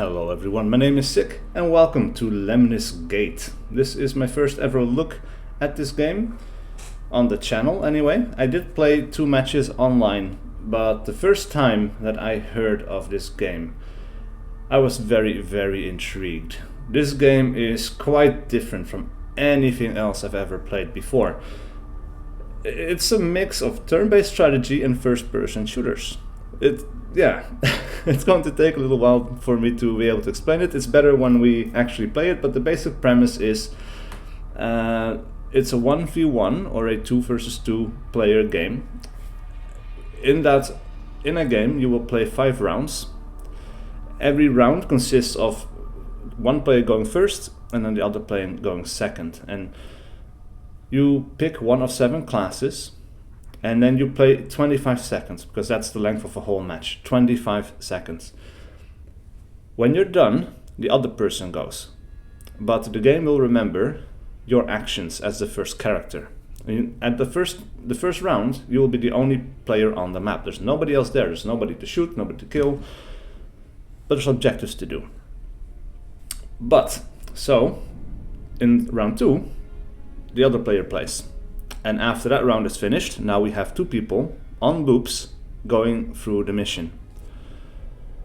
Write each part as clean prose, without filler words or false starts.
Hello everyone, my name is SiC and welcome to Lemnis Gate. This is my first ever look at this game, on the channel anyway. I did play 2 matches online, but the first time that I heard of this game, I was very intrigued. This game is quite different from anything else I've ever played before. It's a mix of turn-based strategy and first-person shooters. It's going to take a little while for me to be able to explain it. It's better when we actually play it, but the basic premise is it's a 1v1 or a 2 versus 2 player game. In a game you will play 5 rounds. Every round consists of one player going first and then the other player going second. And you pick one of 7 classes. And then you play 25 seconds, because that's the length of a whole match. 25 seconds. When you're done, the other person goes. But the game will remember your actions as the first character. At the first round, you will be the only player on the map. There's nobody else there. There's nobody to shoot, nobody to kill. But there's objectives to do. So, in round 2, the other player plays. And after that round is finished, now we have 2 people on loops going through the mission.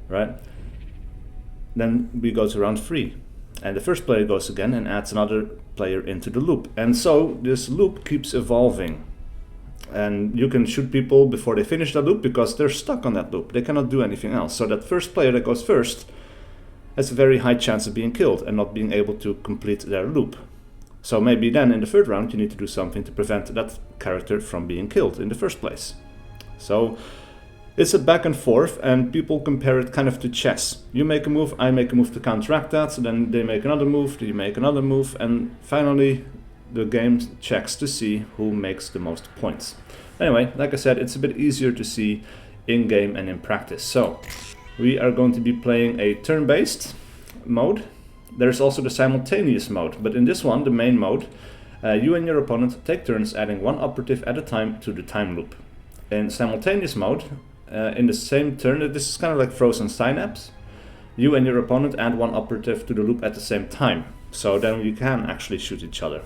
Right? Then we go to round 3. And the first player goes again and adds another player into the loop. And so this loop keeps evolving. And you can shoot people before they finish that loop because they're stuck on that loop. They cannot do anything else. So that first player that goes first has a very high chance of being killed and not being able to complete their loop. So maybe then in the 3rd round you need to do something to prevent that character from being killed in the first place. So it's a back and forth, and people compare it kind of to chess. You make a move, I make a move to counteract that, so then they make another move, you make another move, and finally the game checks to see who makes the most points. Anyway, like I said, it's a bit easier to see in-game and in practice. So we are going to be playing a turn-based mode. There's also the simultaneous mode, but in this one, the main mode, you and your opponent take turns adding 1 operative at a time to the time loop. In simultaneous mode, in the same turn, this is kind of like frozen synapse, you and your opponent add 1 operative to the loop at the same time, so then you can actually shoot each other.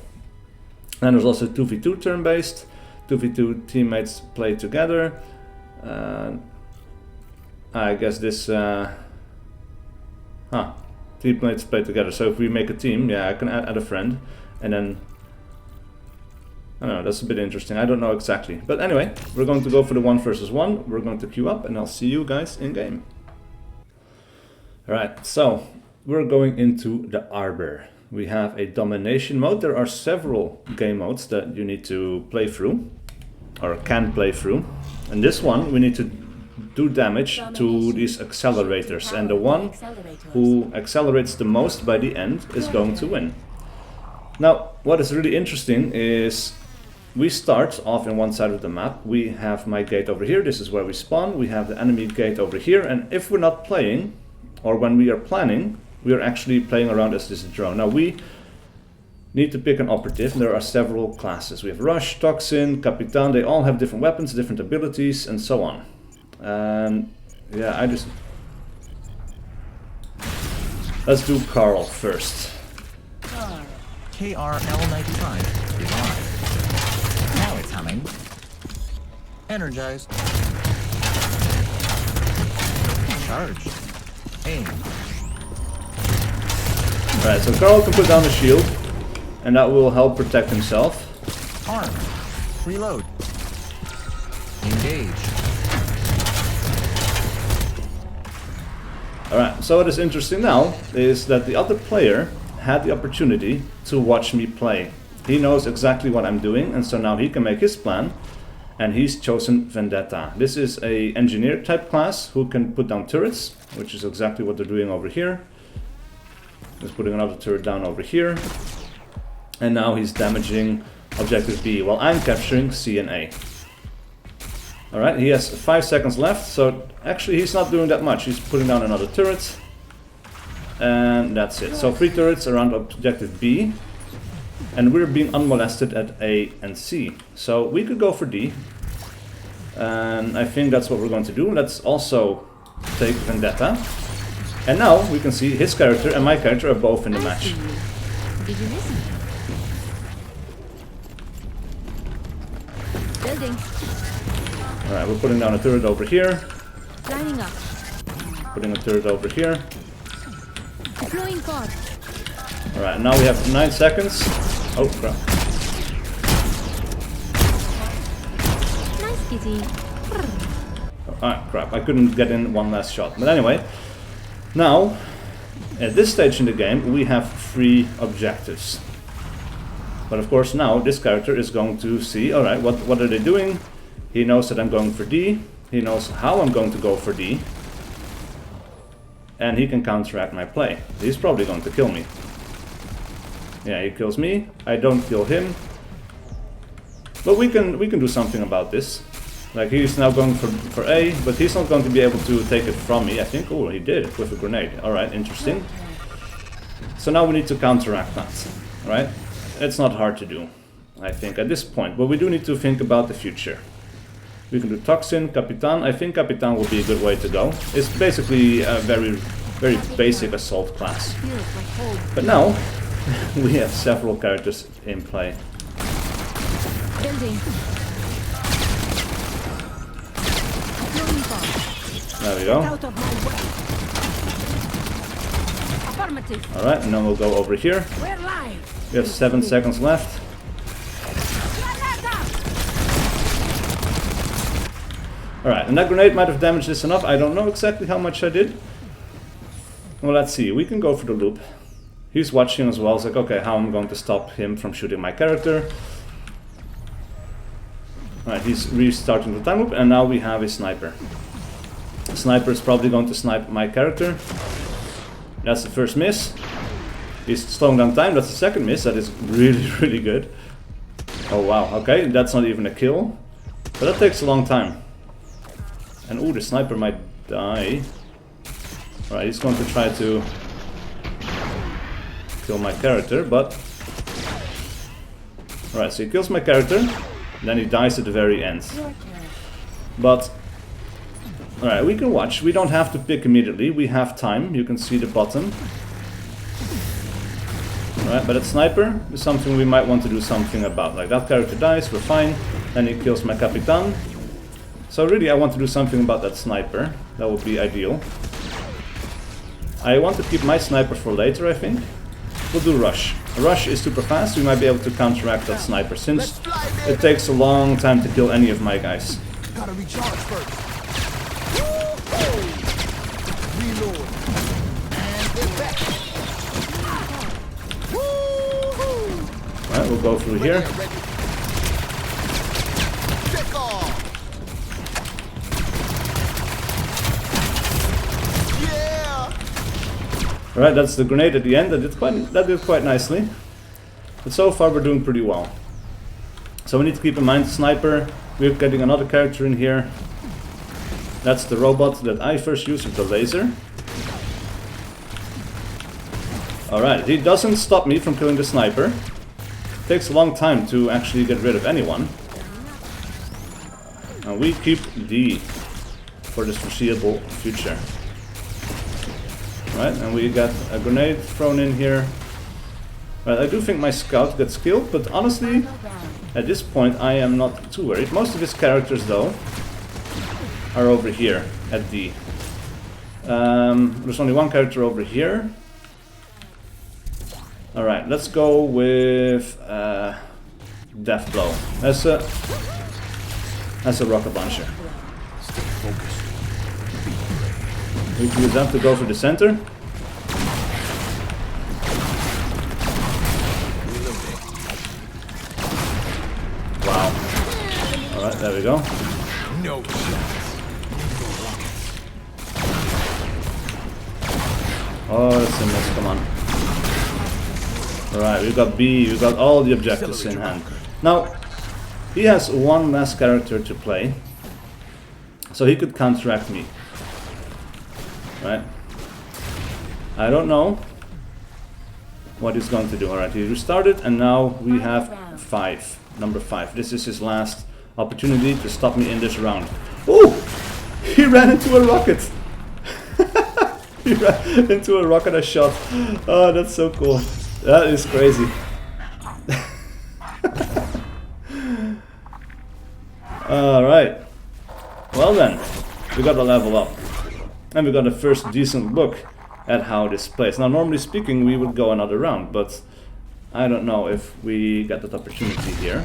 And there's also 2v2 turn-based, 2v2 teammates play together. I guess this... teammates play together, so if we make a team, yeah, I can add a friend, and then, I don't know, that's a bit interesting, I don't know exactly. But anyway, we're going to go for the 1 versus 1, we're going to queue up, and I'll see you guys in game. Alright, so, we're going into the Arbor. We have a domination mode. There are several game modes that you need to play through, or can play through. And this one, we need to do damage to these accelerators, and the one who accelerates the most by the end is going to win. Now, what is really interesting is we start off in one side of the map. We have my gate over here, this is where we spawn. We have the enemy gate over here, and if we're not playing, or when we are planning, we are actually playing around as this drone. Now we need to pick an operative, and there are several classes. We have Rush, Toxin, Capitan, they all have different weapons, different abilities, and so on. Yeah, let's do Carl first. KRL95 is on. Now it's humming. Energized. Charged. Aim. Alright, so Carl can put down the shield, and that will help protect himself. Arm. Reload. Engage. Alright, so what is interesting now is that the other player had the opportunity to watch me play. He knows exactly what I'm doing, and so now he can make his plan, and he's chosen Vendetta. This is a engineer type class who can put down turrets, which is exactly what they're doing over here. He's putting another turret down over here, and now he's damaging objective B while I'm capturing C and A. Alright, he has 5 seconds left, so actually he's not doing that much. He's putting down another turret, and that's it. So 3 turrets around objective B, and we're being unmolested at A and C. So we could go for D, and I think that's what we're going to do. Let's also take Vendetta. And now we can see his character and my character are both in the match. Did you miss me? Building. Alright, we're putting down a turret over here. Lining up. Putting a turret over here. Deploying pod. Alright, now we have 9 seconds. Oh crap. Nice kitty. Ah crap, I couldn't get in one last shot. But anyway, now, at this stage in the game, we have 3 objectives. But of course now, this character is going to see, alright, what are they doing? He knows that I'm going for D. He knows how I'm going to go for D. And he can counteract my play. He's probably going to kill me. Yeah, he kills me. I don't kill him. But we can do something about this. Like, he's now going for A, but he's not going to be able to take it from me, I think. Oh, he did, with a grenade. Alright, interesting. So now we need to counteract that, right? It's not hard to do, I think, at this point. But we do need to think about the future. We can do Toxin, Capitan. I think Capitan will be a good way to go. It's basically a very basic assault class. But now, we have several characters in play. Building. There we go. Out of my way. Affirmative. Alright, and then we'll go over here. We're live. We have 7 seconds left. Alright, and that grenade might have damaged this enough. I don't know exactly how much I did. Well, let's see. We can go for the loop. He's watching as well. It's like, okay, how am I going to stop him from shooting my character? Alright, he's restarting the time loop, and now we have a sniper. The sniper is probably going to snipe my character. That's the first miss. He's slowing down time. That's the second miss. That is really, really good. Oh, wow. Okay, that's not even a kill. But that takes a long time. And ooh, the sniper might die. Alright, he's going to try to kill my character, but... Alright, so he kills my character. Then he dies at the very end. But... Alright, we can watch. We don't have to pick immediately. We have time. You can see the bottom. Alright, but that sniper is something we might want to do something about. Like, that character dies, we're fine. Then he kills my Capitan. So really, I want to do something about that sniper. That would be ideal. I want to keep my sniper for later, I think. We'll do Rush. Rush is super fast. We might be able to counteract that sniper, since it takes a long time to kill any of my guys. Gotta recharge first. Reload. And we're back. Alright, we'll go through here. Take off. Yeah. Alright, that's the grenade at the end. That did quite nicely. But so far we're doing pretty well. So we need to keep in mind sniper. We're getting another character in here. That's the robot that I first used with the laser. Alright, he doesn't stop me from killing the sniper. It takes a long time to actually get rid of anyone. And we keep D for this foreseeable future. Right, and we got a grenade thrown in here. Right, I do think my scout gets killed, but honestly, at this point I am not too worried. Most of his characters, though, are over here at D. There's only one character over here. Alright, let's go with Death Blow. That's a rocket launcher. We can use that to go for the center. Wow. Alright, there we go. No. Oh, that's a miss, come on. Alright, we've got B, we've got all the objectives in hand. Now, he has one last character to play, so he could counteract me. Right? I don't know what he's going to do. Alright, he restarted, and now we have number 5. This is his last opportunity to stop me in this round. Oh! He ran into a rocket! into a rocket I shot. Oh, that's so cool. That is crazy. Alright. Well then, we got a level up. And we got a first decent look at how this plays. Now, normally speaking, we would go another round, but I don't know if we get that opportunity here.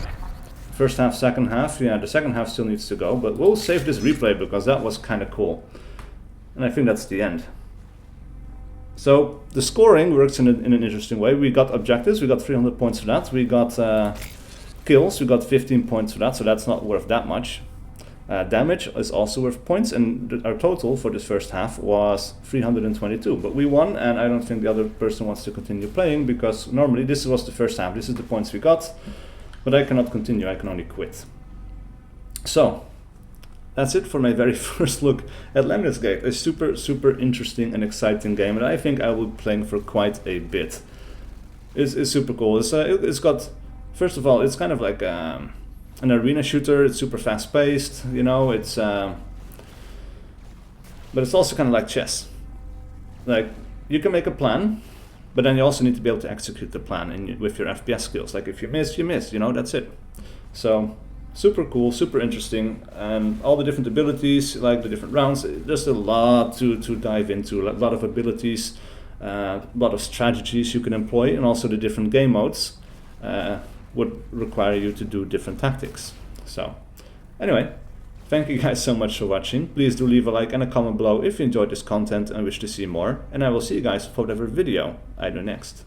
First half, second half, yeah, the second half still needs to go, but we'll save this replay because that was kind of cool. And I think that's the end. So, the scoring works in an interesting way. We got objectives, we got 300 points for that. We got kills, we got 15 points for that, so that's not worth that much. Damage is also worth points, and our total for this first half was 322. But we won, and I don't think the other person wants to continue playing, because normally this was the first half, this is the points we got, but I cannot continue, I can only quit. So, that's it for my very first look at Lemnis Gate. A super interesting and exciting game, and I think I will be playing for quite a bit. It's super cool. It's got, first of all, it's kind of like an arena shooter. It's super fast paced, you know, it's but it's also kind of like chess. Like, you can make a plan, but then you also need to be able to execute the plan with your FPS skills. Like, if you miss, you miss, you know, that's it. So, super cool, super interesting, and all the different abilities, like the different rounds, there's a lot to dive into, a lot of abilities, a lot of strategies you can employ, and also the different game modes would require you to do different tactics. So, anyway, thank you guys so much for watching. Please do leave a like and a comment below if you enjoyed this content and wish to see more, and I will see you guys for whatever video I do next.